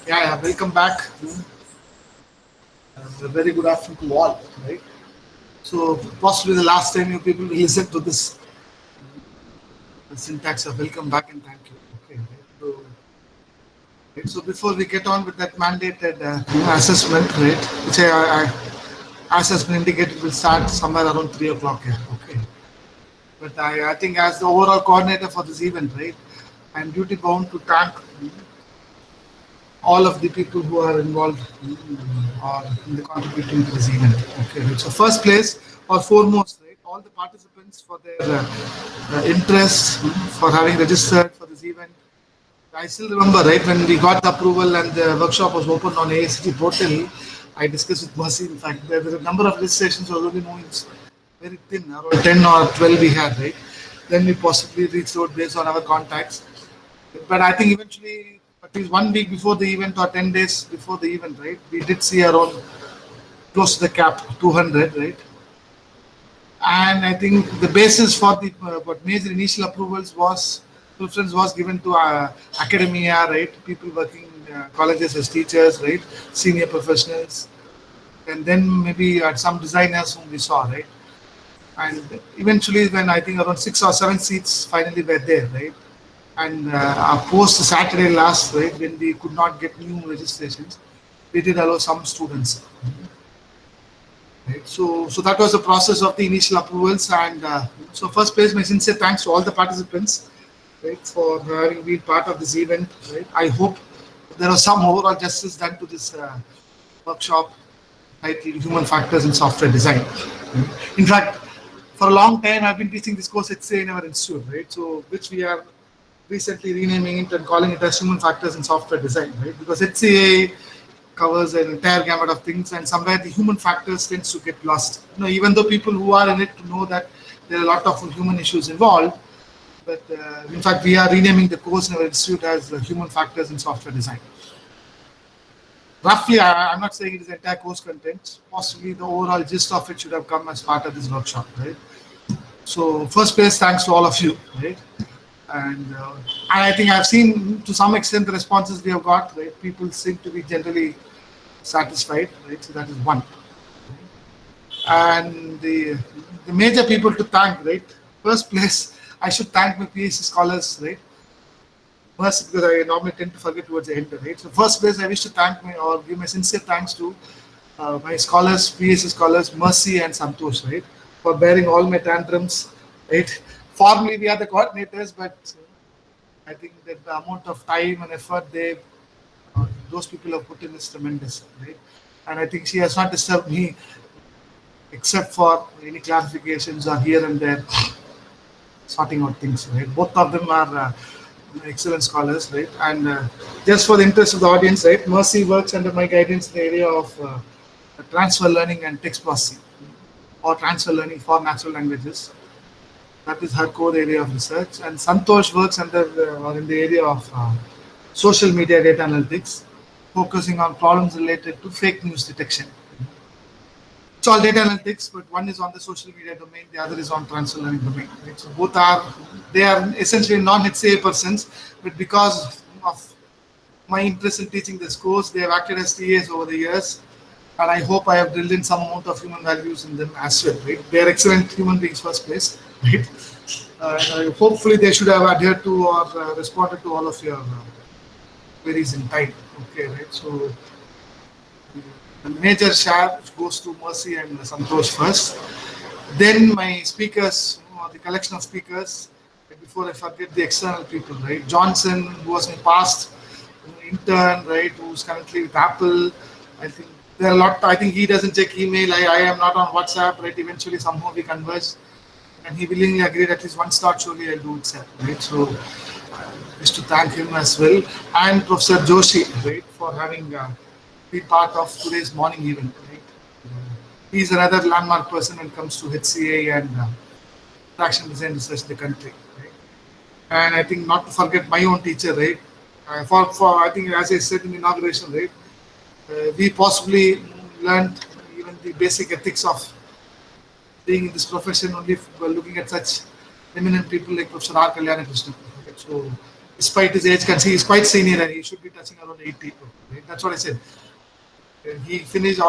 Welcome back. A very good afternoon to all. Right. So possibly the last time you people will listen to this syntax of welcome back and thank you. Okay. So before we get on with that mandated assessment, right, which as has been indicated, will start somewhere around 3 o'clock here. Okay. But I think as the overall coordinator for this event, right, I'm duty bound to thank all of the people who are involved or in the contributing to this event. Okay, right. So first place or foremost, right, all the participants for their interest for having registered for this event. I still remember, right, when we got the approval and the workshop was opened on AICT portal. I discussed with Mercy. In fact, the number of registrations was only moving very thin, around 10 or 12 we had, right? Then we possibly reached out based on our contacts. But I think eventually, at least 1 week before the event or 10 days before the event, right, we did see around close to the cap, 200, right? And I think the basis for the what major initial approvals was preference was given to academia, right? People working in colleges as teachers, right? Senior professionals, and then maybe some designers whom we saw, right? And eventually, when I think around 6 or 7 seats finally were there, right? And post Saturday last, right, when we could not get new registrations, we did allow some students. Right? So that was the process of the initial approvals, and so first place, my sincere thanks to all the participants, right, for having been part of this event. Right? I hope there was some overall justice done to this workshop titled "Human Factors in Software Design." In fact, for a long time, I've been teaching this course at say in our institute, right? So which we are recently renaming it and calling it as Human Factors in Software Design, right? Because HCA covers an entire gamut of things, and somewhere the human factors tends to get lost. Even though people who are in it know that there are a lot of human issues involved, but in fact, we are renaming the course in our institute as Human Factors in Software Design. Roughly, I'm not saying it is entire course content. Possibly the overall gist of it should have come as part of this workshop, right? So, first place, thanks to all of you, right? And I think I've seen to some extent the responses we have got, right? People seem to be generally satisfied, right? So that is one. And the major people to thank, right? First place, I should thank my PhD scholars, right? First, because I normally tend to forget towards the end, right? So first place, I wish to thank my or give my sincere thanks to my scholars, PhD scholars, Mercy and Santosh, right, for bearing all my tantrums, right? Formally, we are the coordinators, but I think that the amount of time and effort those people have put in is tremendous, right? And I think she has not disturbed me except for any clarifications or here and there sorting out things, right? Both of them are excellent scholars, right? And just for the interest of the audience, right, Mercy works under my guidance in the area of transfer learning and text processing or transfer learning for natural languages. That is her core area of research. And Santosh works under or in the area of social media data analytics, focusing on problems related to fake news detection. It's all data analytics, but one is on the social media domain, the other is on transfer learning domain. Right? So both are essentially non-HCA persons, but because of my interest in teaching this course, they have acted as TAs over the years, and I hope I have drilled in some amount of human values in them as well. Right? They are excellent human beings, first place. Right? Hopefully, they should have adhered to or responded to all of your queries in time. Okay, right? So the major share goes to Mercy and Santosh first. Then my speakers, the collection of speakers. Before I forget the external people, right? Johnson, who was in past intern, right? Who's currently with Apple. I think there are a lot. I think he doesn't check email. I am not on WhatsApp, right? Eventually, somehow we converge, and he willingly agreed at least one slot. Surely I'll do it, sir. Right? So, just to thank him as well, and Professor Joshi, right, for having been part of today's morning event. Right? He's another landmark person when it comes to HCA and interaction design research in the country. Right? And I think not to forget my own teacher, right? For I think as I said in the inauguration, right, we possibly learned even the basic ethics of being in this profession only looking at such eminent people like Professor R. Kalyana Krishnan. Right? So despite his age, he is quite senior and he should be touching around 80. Right? That's what I said. He finished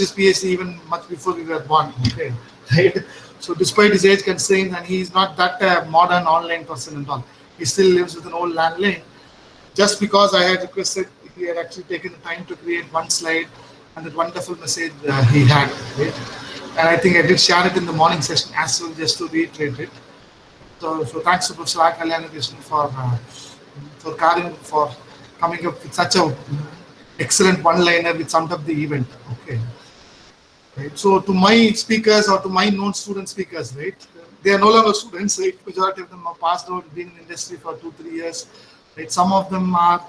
his PhD even much before we were born. Okay, right. So despite his age constraint, and he is not that modern online person and all, he still lives with an old landline. Just because I had requested, he had actually taken the time to create one slide and that wonderful message he had. Right? And I think I did share it in the morning session as well, just to reiterate it. So thanks to Professor R. Kalyanakrishan for coming up with such a excellent one-liner which summed up the event. Okay. Right. So to my speakers or to my known student speakers, right, they are no longer students, right? Majority of them are passed out, been in the industry for 2-3 years. Right. Some of them are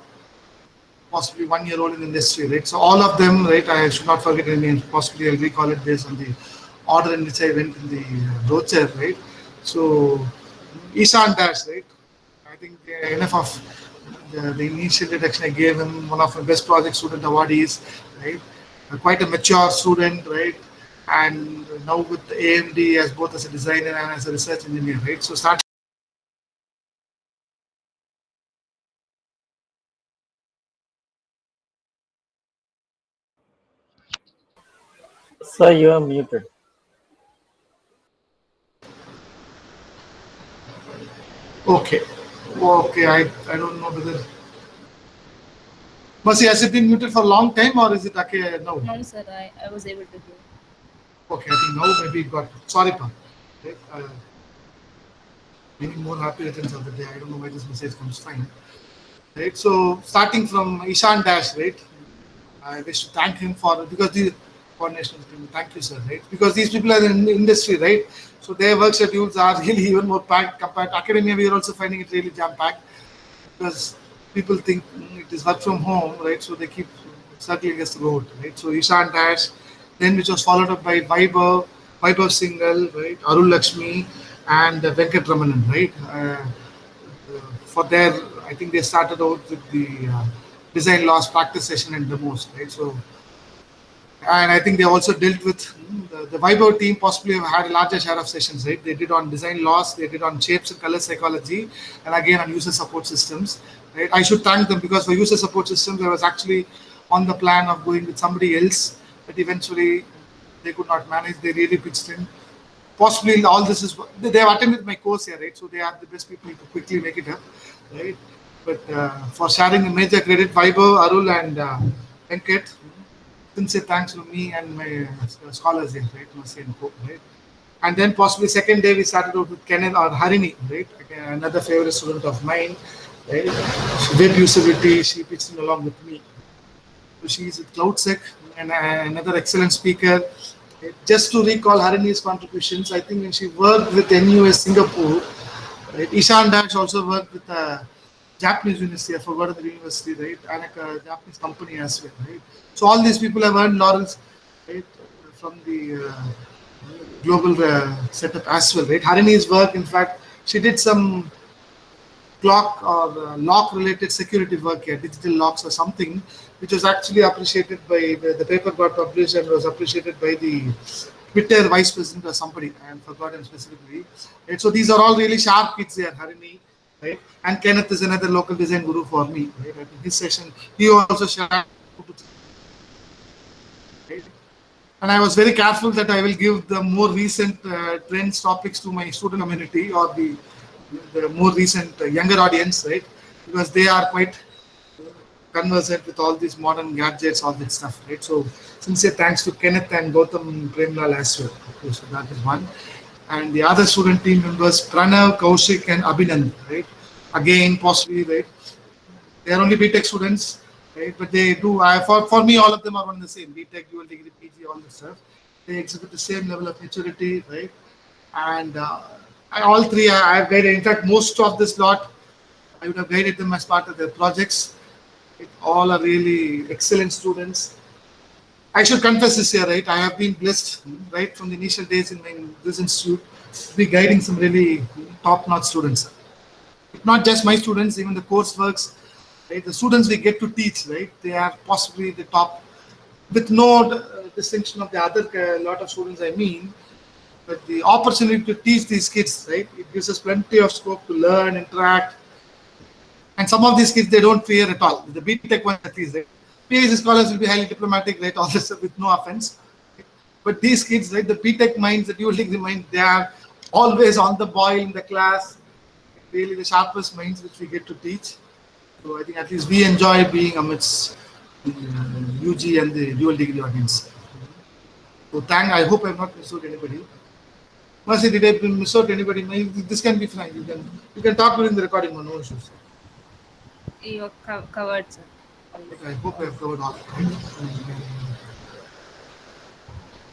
possibly 1 year old in the industry, right? So all of them, right, I should not forget any names, possibly I'll recall it based on the order in which I went in the brochure, right? So Ishan Dash, right? I think enough of the initial introduction I gave him, one of my best project student awardees, right? Quite a mature student, right? And now with AMD as both as a designer and as a research engineer, right? So start. Sir, you are muted. Okay. Okay, I don't know whether. Mercy, has it been muted for a long time or is it okay now? No, sir, I was able to hear. Okay, I think now maybe it got. Sorry, Pa. Right? Many more happy returns of the day. I don't know why this message comes fine. Right. So starting from Ishan Dash, right? I wish to thank him for because the coordination team. Thank you, sir. Right? Because these people are in the industry, right? So their work schedules are really even more packed compared to academia. We are also finding it really jam packed because people think it is work from home, right? So they keep circling us the road, right? So Ishan Dash, then which was followed up by Vaibhav Singhal, right? Arul Lakshmi and Venkat Ramanan, right? For their, I think they started out with the design loss practice session and demos, right? So, and I think they also dealt with the Vaibhav team possibly have had a larger share of sessions, right? They did on design loss, they did on shapes and color psychology, and again on user support systems, right? I should thank them because for user support systems, I was actually on the plan of going with somebody else, but eventually they could not manage. They really pitched in. Possibly all this is they have attended my course here, right? So they are the best people to quickly make it up, right? But for sharing the major credit, Vaibhav, Arul, and Venkat, sincere thanks to me and my scholars here, right? Mercy and Hope, right? And then possibly second day we started out with Kenneth or Harini, right? Again, another favorite student of mine, right? Web usability, she pitched in along with me. So she's at CloudSec and another excellent speaker. Just to recall Harini's contributions, I think when she worked with NUS Singapore, right? Ishan Dash also worked with a Japanese university, I forgot the university, right? And a Japanese company as well, right? So all these people have earned laurels, right, from the global setup as well, right? Harini's work, in fact, she did some clock or lock related security work here, digital locks or something, which was actually appreciated by the paper got published and was appreciated by the Twitter vice president or somebody, I have forgotten specifically. Right? So these are all really sharp kids here, Harini, right? And Kenneth is another local design guru for me, right? I think his session, he also shared. Right? And I was very careful that I will give the more recent trends topics to my student community or the more recent younger audience, right? Because they are quite conversant with all these modern gadgets, all that stuff, right? So sincere thanks to Kenneth and Gautam Premlal as well. Okay, so that is one. And the other student team members, Pranav, Kaushik, and Abhinand, right? Again, possibly, right? They are only BTech students, right? But they do, for me, all of them are one and the same. BTech, dual degree, PG, all this stuff. They exhibit the same level of maturity, right? And all three I have guided. In fact, most of this lot, I would have guided them as part of their projects. All are really excellent students. I should confess this here, right? I have been blessed right from the initial days in this institute to be guiding some really top-notch students. Not just my students, even the courseworks, right? The students we get to teach, right? They are possibly the top, with no distinction of the other lot of students. I mean, but the opportunity to teach these kids, right? It gives us plenty of scope to learn, interact, And some of these kids, they don't fear at all. The BTech ones at least, right? PhD scholars will be highly diplomatic, right? All this with no offense. But these kids, right, the BTech minds, the dual degree mind, they are always on the boil in the class. Really the sharpest minds which we get to teach. So I think at least we enjoy being amidst the UG and the dual degree audience. So I hope I have not missed out anybody. Mercy, did I miss out anybody? This can be fine. You can talk during the recording, no issues. You covered, sir. I hope I have covered all.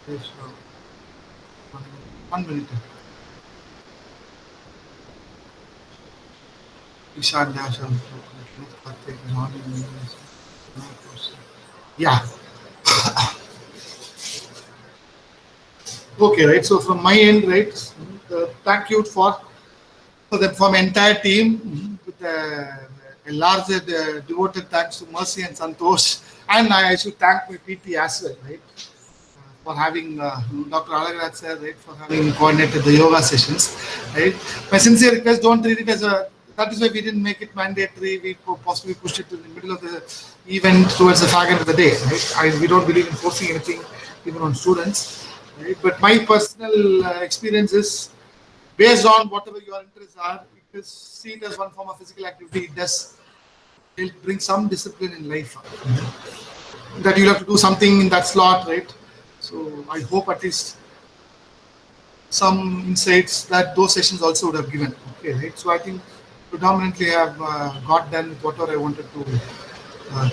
Yes, 1 minute. Yeah. Okay, right. So from my end, right, thank you for my entire team with a large devoted thanks to Mercy and Santosh, and I should thank my PT as well, right, for having Dr. Alagraj sir, right, for having coordinated the yoga sessions, right. My sincere request: don't treat it as a. That is why we didn't make it mandatory. We possibly pushed it to the middle of the event towards the fag end of the day, right. We don't believe in forcing anything, even on students, right. But my personal experience is based on whatever your interests are. It is seen as one form of physical activity. It'll bring some discipline in life. That you'll have to do something in that slot, right? So I hope at least some insights that those sessions also would have given. Okay, right? So I think predominantly I have got done with whatever I wanted to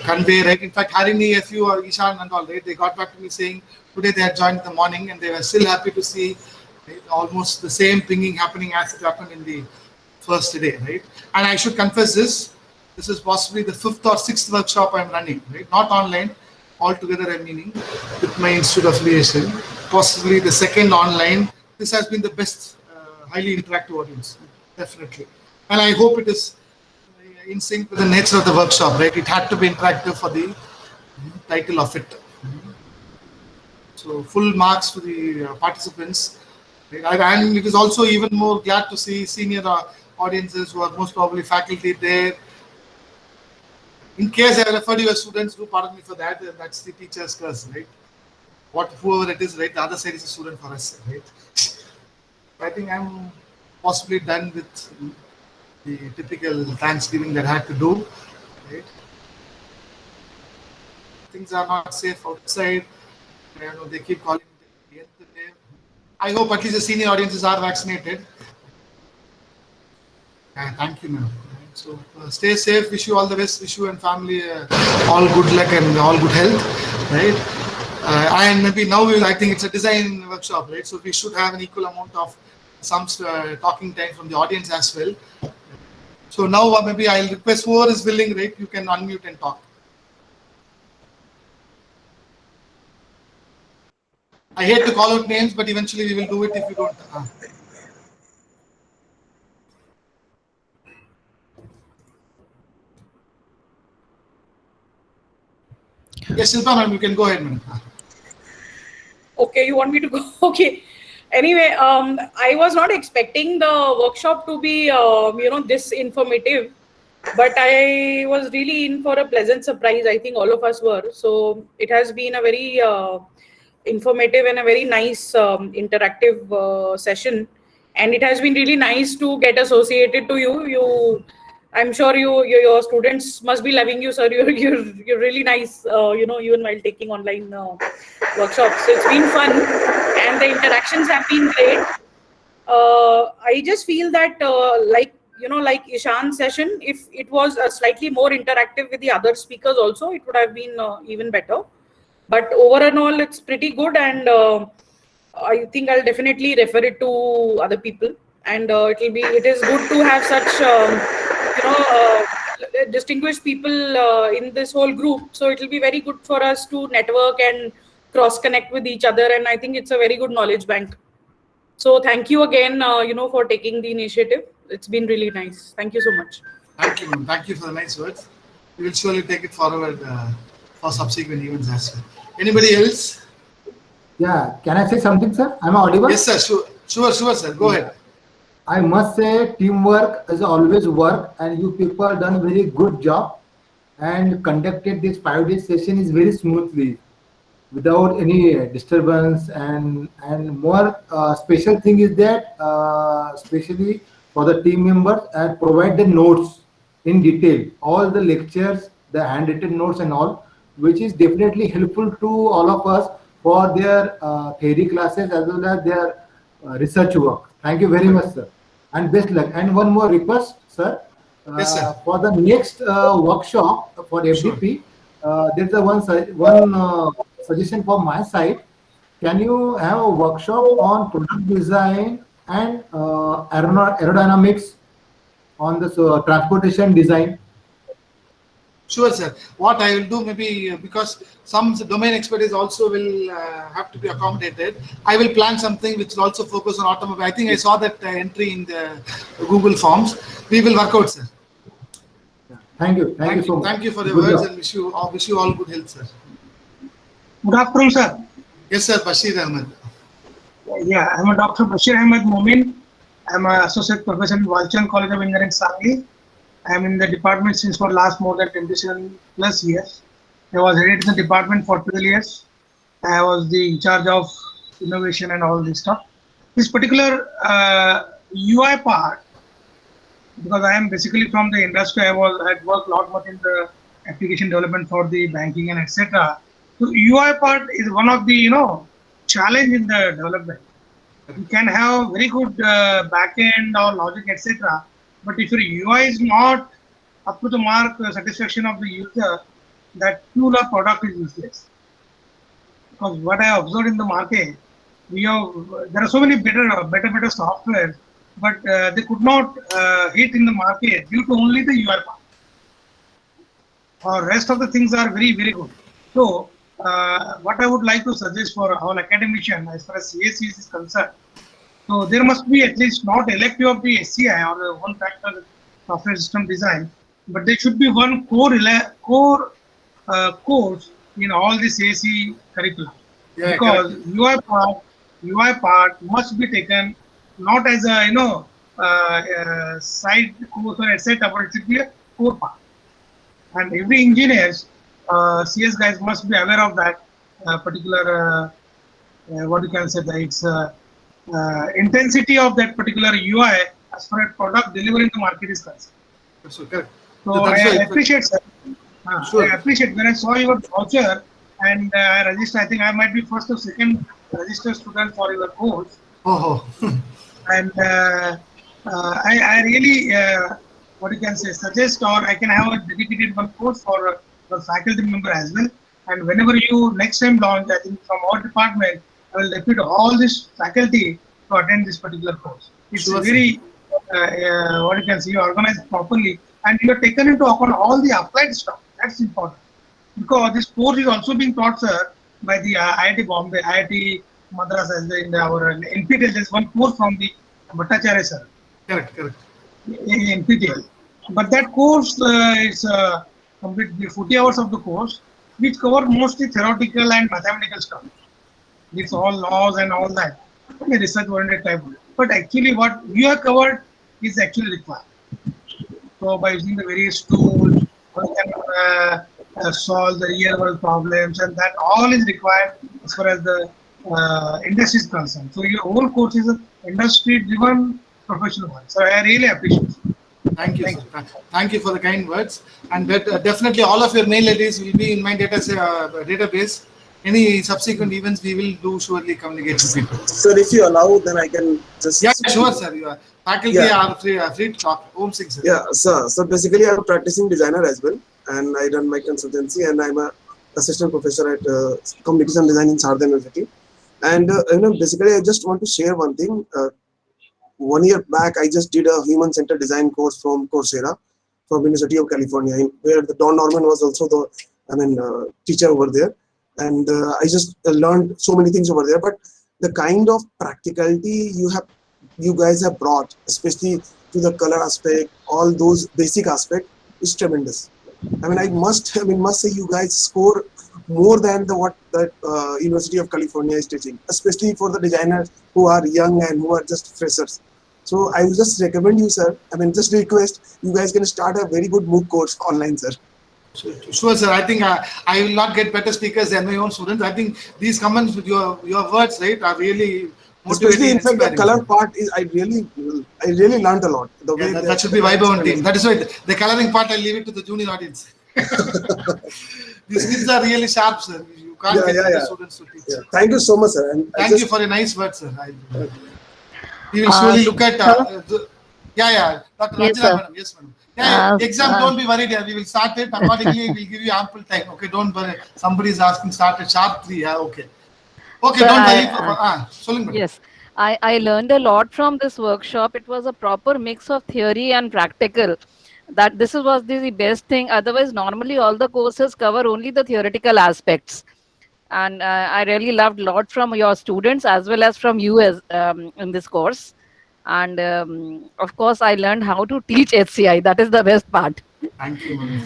convey, right? In fact, Harini, a few, Ishan and all, right? They got back to me saying today they had joined in the morning and they were still happy to see, right, almost the same pinging happening as it happened in the first day, right? And I should confess this is possibly the 5th or 6th workshop I'm running, right? Not online, altogether I'm meaning, with my Institute affiliation. Possibly the second online. This has been the best, highly interactive audience, definitely. And I hope it is in sync with the nature of the workshop, right? It had to be interactive for the title of it. So full marks to the participants. Right? And it is also even more glad to see senior audiences who are most probably faculty there. In case I referred you as students, do pardon me for that. That's the teacher's curse, right? Whoever it is, right? The other side is a student for us, right? I think I'm possibly done with the typical Thanksgiving that I had to do, right? Things are not safe outside. They keep calling the nth day. I hope at least the senior audiences are vaccinated. Thank you, ma'am. So stay safe. Wish you all the best. Wish you and family all good luck and all good health, right? And maybe now I think it's a design workshop, right? So we should have an equal amount of some talking time from the audience as well. So now maybe I'll request whoever is willing, right? You can unmute and talk. I hate to call out names, but eventually we will do it if you don't. Yes, Shilpa ma'am, you can go ahead, ma'am. Okay, you want me to go? Okay. Anyway, I was not expecting the workshop to be, this informative, but I was really in for a pleasant surprise. I think all of us were. So it has been a very informative and a very nice interactive session, and it has been really nice to get associated to you. I'm sure your students must be loving you, sir. You're really nice, even while taking online workshops. So it's been fun, and the interactions have been great. I just feel that, like Ishan's session, if it was slightly more interactive with the other speakers also, it would have been even better. But overall, it's pretty good, and I think I'll definitely refer it to other people. And it is good to have such distinguished people in this whole group. So it will be very good for us to network and cross connect with each other. And I think it's a very good knowledge bank. So thank you again, for taking the initiative. It's been really nice. Thank you so much. Thank you, ma'am. Thank you for the nice words. We will surely take it forward for subsequent events as well. Anybody else? Yeah, can I say something, sir? Am I audible? Yes, sir. Sure, sir. Go ahead. I must say teamwork is always work, and you people done very good job and conducted this 5 day session is very smoothly without any disturbance. And more special thing is that especially for the team members and provide the notes in detail, all the lectures, the handwritten notes and all, which is definitely helpful to all of us for their theory classes as well as their research work. Thank you very much, sir, and best luck. And one more request, sir, Yes, sir. for the next workshop for Sure. FDP, there's a one suggestion from my side. Can you have a workshop on product design and aerodynamics on this transportation design? Sure, sir. What I will do, maybe because some domain expertise also will have to be accommodated, I will plan something which will also focus on automobile. I think I saw that entry in the Google Forms. We will work out, sir. Thank you. Thank you so much. Thank you for the Good words job. and wish you all good health, sir. Good afternoon, sir. Yes, sir. Bashir Ahmed. Yeah, I'm a Dr. Bashir Ahmed Momin. I'm an associate professor in Walchand College of Engineering, Sangli. I'm in the department since for last more than 27 plus years. I was headed in the department for 12 years. I was the in charge of innovation and all this stuff. This particular UI part, because I am basically from the industry, I had worked a lot much in the application development for the banking and etc. So UI part is one of the challenge in the development. You can have very good backend or logic etc. But if your UI is not up to the mark, satisfaction of the user, that tool or product is useless. Because what I observed in the market, there are so many better software, but they could not hit in the market due to only the UI part. Or rest of the things are very, very good. So what I would like to suggest for all academician as far as CSE is concerned, so there must be at least not elective of the SCI or the one factor software system design, but there should be one core course in all the CSE curriculum. Yeah, Because correct. UI part must be taken not as a side course or etc., but it should be a core part. And every engineers, CS guys must be aware of that particular what you can say that it's intensity of that particular UI as far as product delivery in the market is concerned. So correct. So That's I right. appreciate, sir. Sure. I appreciate when I saw your voucher and I registered. I think I might be first or second registered student for your course. Oh, And I really, what you can say, suggest or I can have a dedicated one course for a faculty member as well. And whenever you next time launch, I think from our department, I will depute all this faculty to attend this particular course. It's Sure, very, what you can say, you organize properly and you are taken into account all the applied stuff. That's important. Because this course is also being taught, sir, by the IIT Bombay, IIT Madras as well in our NPTEL. There's one course from the Bhattacharya, sir, correct. in NPTEL. But that course is completely 40 hours of the course, which cover mostly theoretical and mathematical stuff. It's all laws and all that, okay, research-oriented type. But actually, what you have covered is actually required. So by using the various tools, one can solve the real-world problems, and that all is required as far as the industry is concerned. So your whole course is an industry-driven professional one. So I really appreciate it. Thank you, sir. Thank you for the kind words. And that, definitely all of your mail IDs will be in my database. Any subsequent events we will do surely communicate with people. Sir, if you allow, then I can just. Yeah, sure, sir. You are faculty Yeah. are free to talk. Om Singh, sir. Yeah, sir. So basically, I'm a practicing designer as well, and I run my consultancy, and I'm a assistant professor at communication design in Sardar University. And basically, I just want to share one thing. 1 year back, I just did a human-centered design course from Coursera, from University of California, where the Don Norman was also the teacher over there. And I just learned so many things over there. But the kind of practicality you guys have brought, especially to the color aspect, all those basic aspects, is tremendous. I must say you guys score more than what the University of California is teaching, especially for the designers who are young and who are just freshers. So I will just recommend you, sir. I mean, just request you guys can start a very good MOOC course online, sir. Sure, sir. I think I will not get better speakers than my own students. I think these comments with your words, right, are really motivating. Especially, in fact, the inspiring, color sir. part is I really learned a lot. The way That should be Vaibhavan team. That is why the coloring part I'll leave it to the junior audience. These kids are really sharp, sir. You can't get better students to teach. Yeah. Thank you so much, sir. And Thank you for your nice words, sir. We will surely look at. Dr. Yes, Ranjana, sir. madam. Yes, madam. Yeah, exam, uh, don't be worried. Yeah, we will start it. Accordingly, we'll give you ample time. Okay, don't worry. Somebody is asking start at sharp 3. Yeah, okay. Okay, Sir, don't worry. Solung, madam. yes, I learned a lot from this workshop. It was a proper mix of theory and practical. That this was the best thing. Otherwise, normally all the courses cover only the theoretical aspects. And I really loved a lot from your students as well as from you as in this course. And of course, I learned how to teach HCI. That is the best part. Thank you, madam.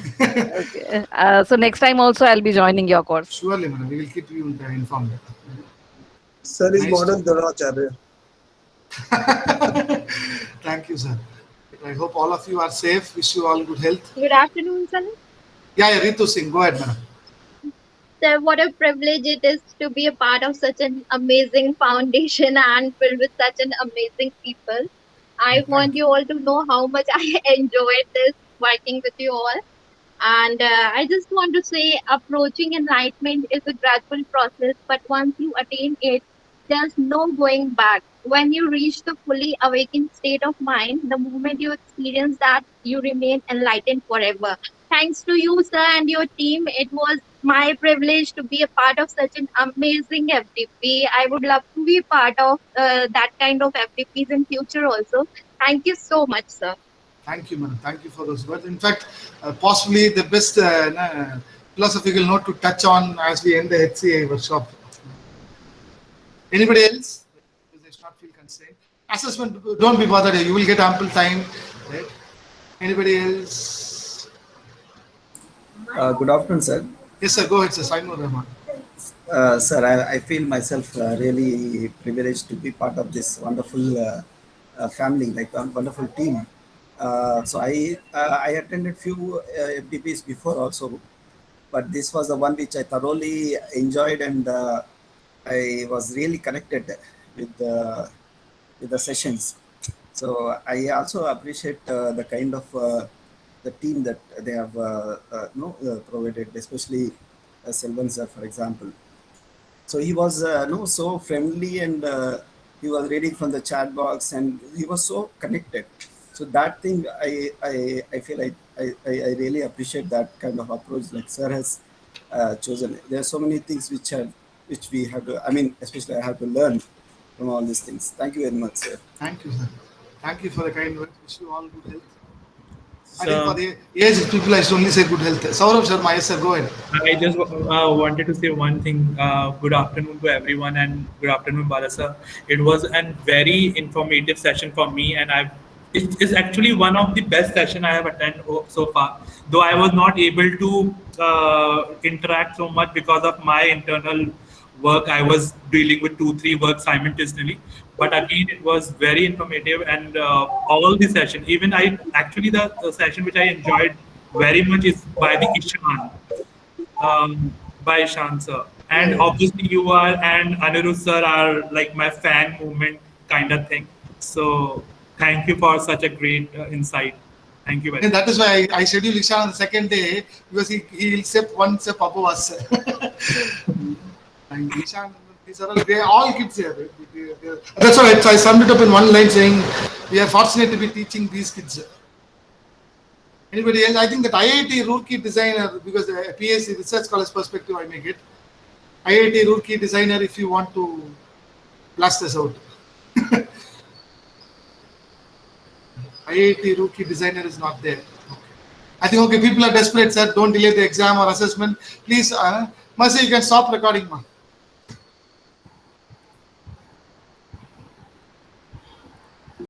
Okay. So next time also I'll be joining your course. Surely, madam. We will keep you informed. Sir is Nice modern Dronacharya. Thank you, sir. I hope all of you are safe. Wish you all good health. Good afternoon, sir. Yeah, Ritu Singh. Go ahead, madam. Sir, what a privilege it is to be a part of such an amazing foundation and filled with such an amazing people. I want you all to know how much I enjoyed this working with you all. And I just want to say approaching enlightenment is a gradual process, but once you attain it, there's no going back. When you reach the fully awakened state of mind, the moment you experience that, you remain enlightened forever. Thanks to you, sir, and your team, it was my privilege to be a part of such an amazing FDP. I would love to be part of that kind of FDPs in future also. Thank you so much, sir. Thank you, madam. Thank you for those words. In fact, possibly the best philosophical note to touch on as we end the HCA workshop. Anybody else? Because they should not feel constrained. Assessment, don't be bothered. You will get ample time. Right? Anybody else? Good afternoon, sir. Yes, sir. Go ahead, sir. Saimur Rahman. Sir, I feel myself really privileged to be part of this wonderful family, like a wonderful team. So I attended few FDPs before also, but this was the one which I thoroughly enjoyed, and I was really connected with the sessions. So I also appreciate the kind of the team that they have provided, especially Selvan sir, for example. So he was so friendly, and he was reading from the chat box, and he was so connected. So that thing I feel I really appreciate that kind of approach like sir has chosen. There are so many things which we have to, I mean, especially I have to learn from all these things. Thank you very much, sir. Thank you, sir. Thank you for the kind words. Wish you all good health. I think for the aged people, I should only say good health. Saurabh Sharma, yes, sir, go ahead. I just wanted to say one thing. Good afternoon to everyone, and good afternoon, Bala sir. It was a very informative session for me, and it is actually one of the best sessions I have attended so far. Though I was not able to interact so much because of my internal work, I was dealing with 2-3 work simultaneously. But again, it was very informative, and all the session, even the session which I enjoyed very much is by the Ishan, by Ishan sir. And obviously you are, and Anirudh sir are like my fan movement kind of thing. So thank you for such a great insight. Thank you very much. And that is why I scheduled Ishan on the second day, because he will step one step above us. And Ishan, they are all kids here. That's why I summed it up in one line saying, we are fortunate to be teaching these kids. Anybody else? I think that IIT Roorkee designer, because the PhD research scholars perspective I make it. IIT Roorkee designer, if you want to blast us out. IIT Roorkee designer is not there. Okay. I think, okay, people are desperate, sir. Don't delay the exam or assessment. Please, Mercy, you can stop recording, ma.